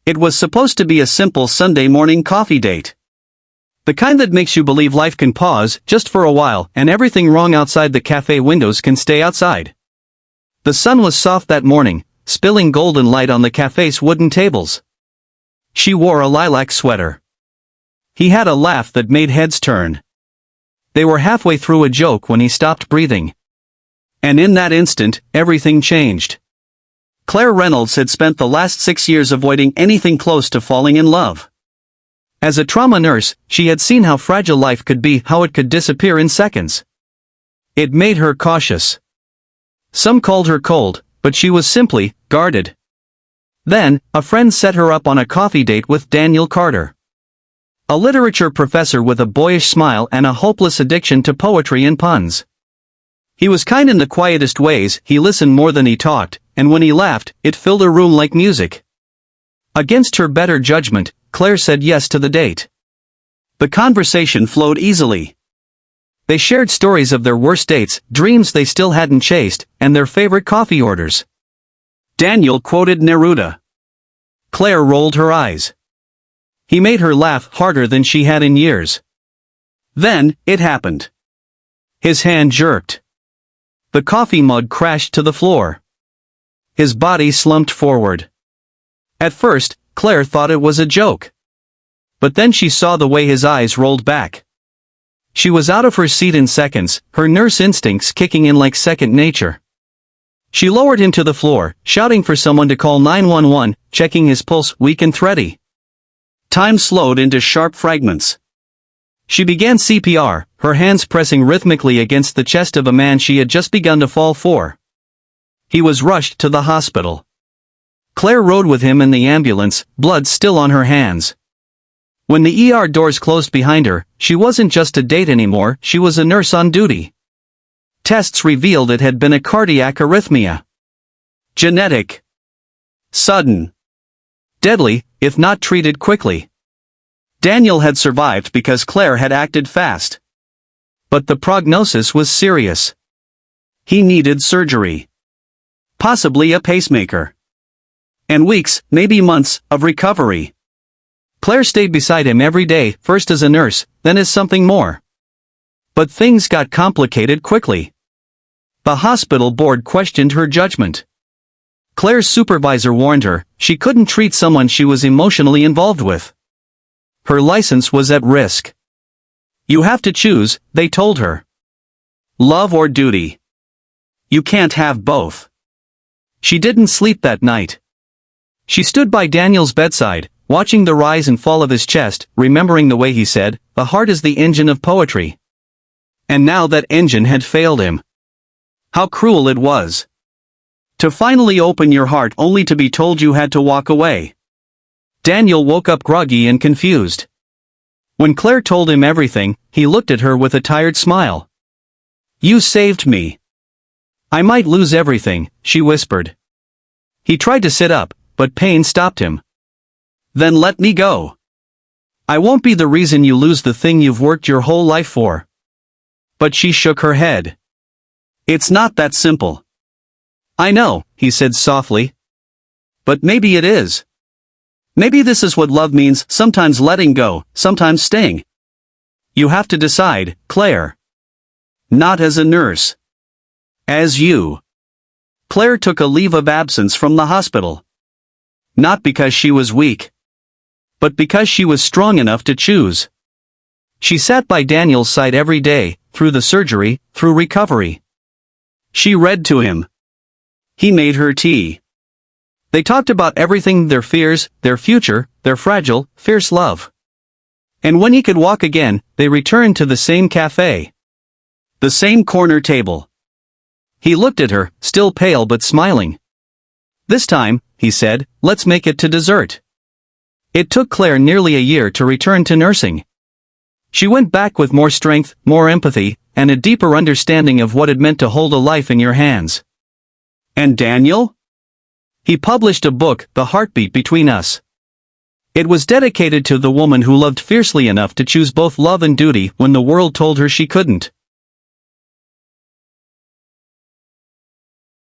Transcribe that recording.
It was supposed to be a simple Sunday morning coffee date. The kind that makes you believe life can pause just for a while and everything wrong outside the cafe windows can stay outside. The sun was soft that morning, spilling golden light on the cafe's wooden tables. She wore a lilac sweater. He had a laugh that made heads turn. They were halfway through a joke when he stopped breathing. And in that instant, everything changed. Claire Reynolds had spent the last 6 years avoiding anything close to falling in love. As a trauma nurse, she had seen how fragile life could be, how it could disappear in seconds. It made her cautious. Some called her cold, but she was simply guarded. Then, a friend set her up on a coffee date with Daniel Carter. A literature professor with a boyish smile and a hopeless addiction to poetry and puns. He was kind in the quietest ways, he listened more than he talked, and when he laughed, it filled a room like music. Against her better judgment, Claire said yes to the date. The conversation flowed easily. They shared stories of their worst dates, dreams they still hadn't chased, and their favorite coffee orders. Daniel quoted Neruda. Claire rolled her eyes. He made her laugh harder than she had in years. Then, it happened. His hand jerked. The coffee mug crashed to the floor. His body slumped forward. At first, Claire thought it was a joke. But then she saw the way his eyes rolled back. She was out of her seat in seconds, her nurse instincts kicking in like second nature. She lowered him to the floor, shouting for someone to call 911, checking his pulse, weak and thready. Time slowed into sharp fragments. She began CPR, her hands pressing rhythmically against the chest of a man she had just begun to fall for. He was rushed to the hospital. Claire rode with him in the ambulance, blood still on her hands. When the ER doors closed behind her, she wasn't just a date anymore, she was a nurse on duty. Tests revealed it had been a cardiac arrhythmia. Genetic. Sudden. Deadly, if not treated quickly. Daniel had survived because Claire had acted fast. But the prognosis was serious. He needed surgery. Possibly a pacemaker. And weeks, maybe months, of recovery. Claire stayed beside him every day, first as a nurse, then as something more. But things got complicated quickly. The hospital board questioned her judgment. Claire's supervisor warned her, she couldn't treat someone she was emotionally involved with. Her license was at risk. You have to choose, they told her. Love or duty. You can't have both. She didn't sleep that night. She stood by Daniel's bedside, watching the rise and fall of his chest, remembering the way he said, "The heart is the engine of poetry." And now that engine had failed him. How cruel it was. To finally open your heart only to be told you had to walk away. Daniel woke up groggy and confused. When Claire told him everything, he looked at her with a tired smile. "You saved me." "I might lose everything," she whispered. He tried to sit up, but pain stopped him. "Then let me go. I won't be the reason you lose the thing you've worked your whole life for." But she shook her head. "It's not that simple." "I know," he said softly. "But maybe it is. Maybe this is what love means, sometimes letting go, sometimes staying. You have to decide, Claire. Not as a nurse. As you." Claire took a leave of absence from the hospital. Not because she was weak. But because she was strong enough to choose. She sat by Daniel's side every day, through the surgery, through recovery. She read to him. He made her tea. They talked about everything, their fears, their future, their fragile, fierce love. And when he could walk again, they returned to the same cafe. The same corner table. He looked at her, still pale but smiling. "This time," he said, "let's make it to dessert." It took Claire nearly a year to return to nursing. She went back with more strength, more empathy, and a deeper understanding of what it meant to hold a life in your hands. And Daniel? He published a book, The Heartbeat Between Us. It was dedicated to the woman who loved fiercely enough to choose both love and duty when the world told her she couldn't.